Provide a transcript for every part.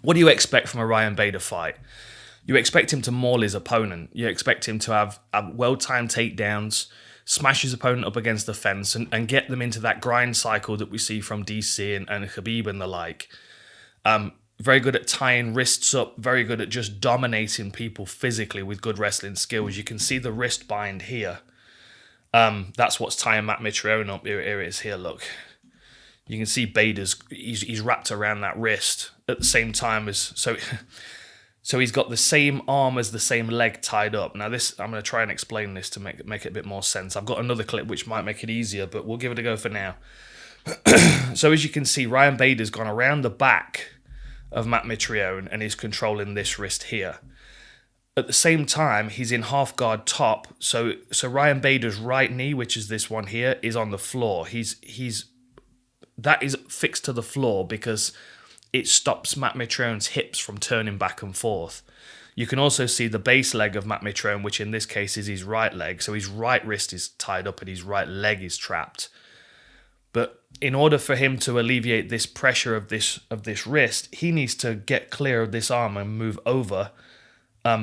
What do you expect from a Ryan Bader fight? You expect him to maul his opponent. You expect him to have well-timed takedowns, smash his opponent up against the fence, and get them into that grind cycle that we see from DC and Khabib and the like. Very good at tying wrists up, very good at just dominating people physically with good wrestling skills. You can see the wrist bind here. That's what's tying Matt Mitrione up. Here it is here, look. You can see Bader's, he's wrapped around that wrist at the same time as, so he's got the same arm as the same leg tied up. Now this, I'm going to try and explain this to make it a bit more sense. I've got another clip which might make it easier, but we'll give it a go for now. So as you can see, Ryan Bader's gone around the back of Matt Mitrione and he's controlling this wrist here. At the same time, he's in half guard top, so Ryan Bader's right knee, which is this one here, is on the floor. That is fixed to the floor because it stops Matt Mitrione's hips from turning back and forth. You can also see the base leg of Matt Mitrione, which in this case is his right leg. So his right wrist is tied up and his right leg is trapped. But in order for him to alleviate this pressure of this wrist, he needs to get clear of this arm and move over.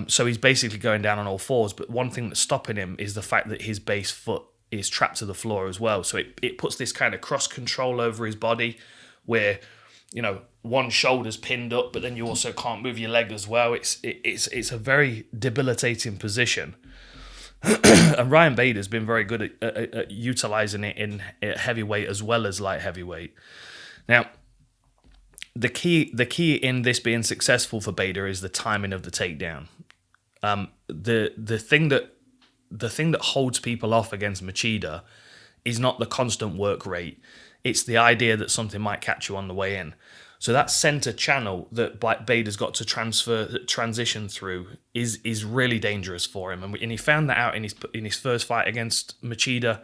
So he's basically going down on all fours. But one thing that's stopping him is the fact that his base foot is trapped to the floor as well. So it puts this kind of cross control over his body where, you know, one shoulder's pinned up, but then you also can't move your leg as well. It's a very debilitating position. And Ryan Bader's been very good at utilizing it in heavyweight as well as light heavyweight. Now, the key in this being successful for Bader is the timing of the takedown. The thing that holds people off against Machida is not the constant work rate. It's the idea that something might catch you on the way in. So that center channel that Bader's got to transition through is really dangerous for him. And he found that out in his first fight against Machida.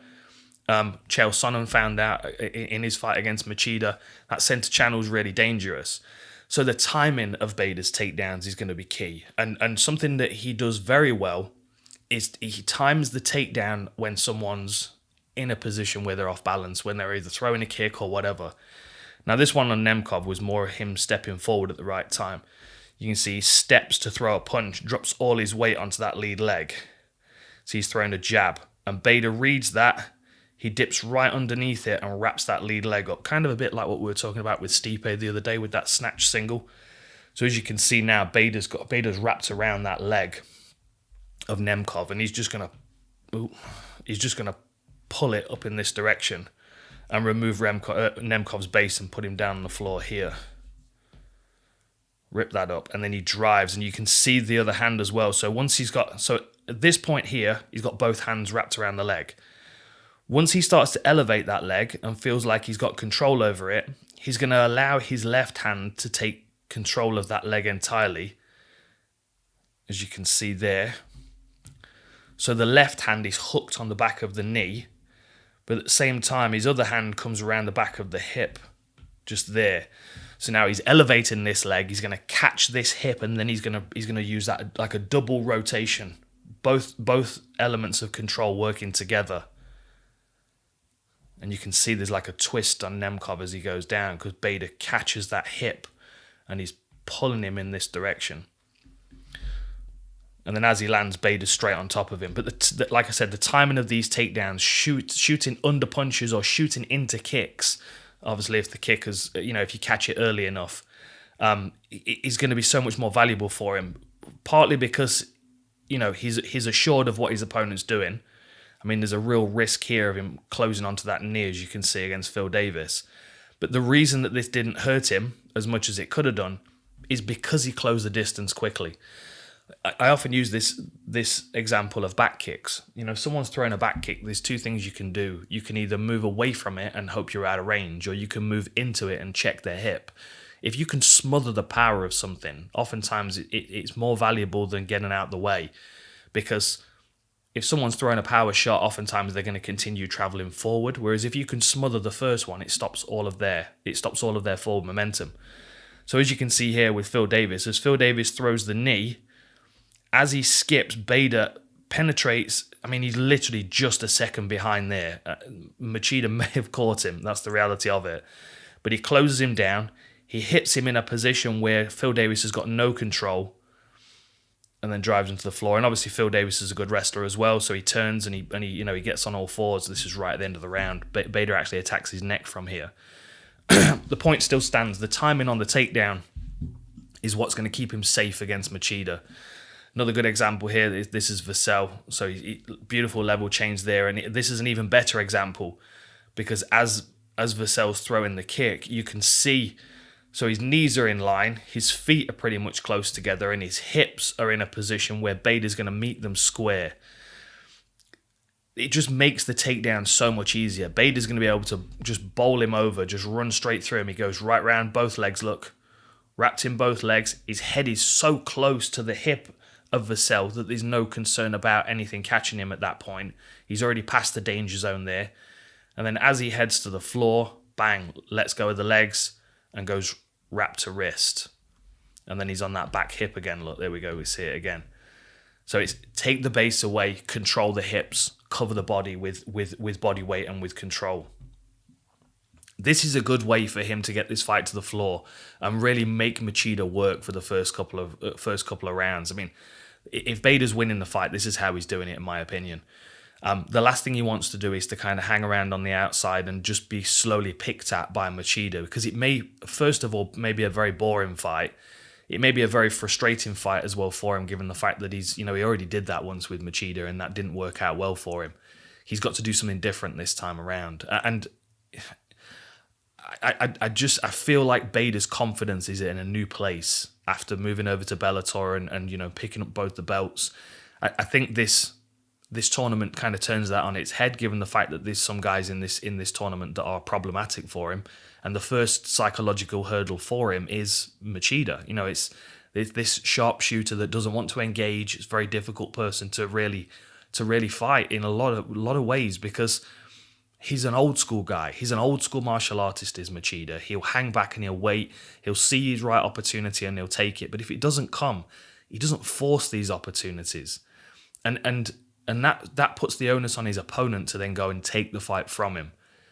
Chael Sonnen found out in his fight against Machida. That center channel is really dangerous. So the timing of Bader's takedowns is going to be key. And something that he does very well is he times the takedown when someone's in a position where they're off balance, when they're either throwing a kick or whatever. Now, this one on Nemkov was more him stepping forward at the right time. You can see he steps to throw a punch, drops all his weight onto that lead leg. So he's throwing a jab. And Bader reads that. He dips right underneath it and wraps that lead leg up. Kind of a bit like what we were talking about with Stipe the other day with that snatch single. So as you can see now, Bader's wrapped around that leg of Nemkov. And he's just going to pull it up in this direction and remove Nemkov's base and put him down on the floor here. Rip that up, and then he drives, and you can see the other hand as well. So at this point here, he's got both hands wrapped around the leg. Once he starts to elevate that leg and feels like he's got control over it, he's going to allow his left hand to take control of that leg entirely, as you can see there. So the left hand is hooked on the back of the knee, but at the same time, his other hand comes around the back of the hip, just there. So now he's elevating this leg. He's going to catch this hip, and then he's going to use that like a double rotation. Both elements of control working together. And you can see there's like a twist on Nemkov as he goes down because Bader catches that hip, and he's pulling him in this direction. And then as he lands, Bader's straight on top of him. But like I said, the timing of these takedowns, shooting under punches or shooting into kicks, obviously if the kick is, if you catch it early enough, is going to be so much more valuable for him. Partly because, he's assured of what his opponent's doing. I mean, there's a real risk here of him closing onto that knee, as you can see against Phil Davis. But the reason that this didn't hurt him as much as it could have done is because he closed the distance quickly. I often use this example of back kicks. If someone's throwing a back kick, there's two things you can do. You can either move away from it and hope you're out of range, or you can move into it and check their hip. If you can smother the power of something, oftentimes it's more valuable than getting out the way. Because if someone's throwing a power shot, oftentimes they're going to continue traveling forward. Whereas if you can smother the first one, it stops all of their forward momentum. So as you can see here with Phil Davis, as Phil Davis throws the knee, as he skips, Bader penetrates. I mean, he's literally just a second behind there. Machida may have caught him. That's the reality of it. But he closes him down. He hits him in a position where Phil Davis has got no control, and then drives him to the floor. And obviously Phil Davis is a good wrestler as well, so he turns and he gets on all fours. This is right at the end of the round. Bader actually attacks his neck from here. The point still stands. The timing on the takedown is what's going to keep him safe against Machida. Another good example here is this is Vassell. So beautiful level change there, and this is an even better example because as Vassell's throwing the kick, you can see. So his knees are in line, his feet are pretty much close together, and his hips are in a position where Bader's going to meet them square. It just makes the takedown so much easier. Bader's going to be able to just bowl him over, just run straight through him. He goes right round both legs, look. Wrapped in both legs. His head is so close to the hip of Vassell that there's no concern about anything catching him at that point. He's already past the danger zone there. And then as he heads to the floor, bang, lets go of the legs and goes wrap to wrist. And then he's on that back hip again. Look, there we go. We see it again. So it's take the base away, control the hips, cover the body with body weight and with control. This is a good way for him to get this fight to the floor and really make Machida work for the first couple of rounds. I mean, if Bader's winning the fight, this is how he's doing it, in my opinion. The last thing he wants to do is to kind of hang around on the outside and just be slowly picked at by Machida, because it may, first of all, maybe a very boring fight. It may be a very frustrating fight as well for him, given the fact that he already did that once with Machida and that didn't work out well for him. He's got to do something different this time around. And I feel like Bader's confidence is in a new place after moving over to Bellator and picking up both the belts. I think this tournament kind of turns that on its head, given the fact that there's some guys in this tournament that are problematic for him, and the first psychological hurdle for him is Machida. It's this sharpshooter that doesn't want to engage. It's a very difficult person to really fight in a lot of ways, because he's an old school guy. He's an old school martial artist, is Machida. He'll hang back and he'll wait. He'll see his right opportunity and he'll take it. But if it doesn't come, he doesn't force these opportunities. And that puts the onus on his opponent to then go and take the fight from him.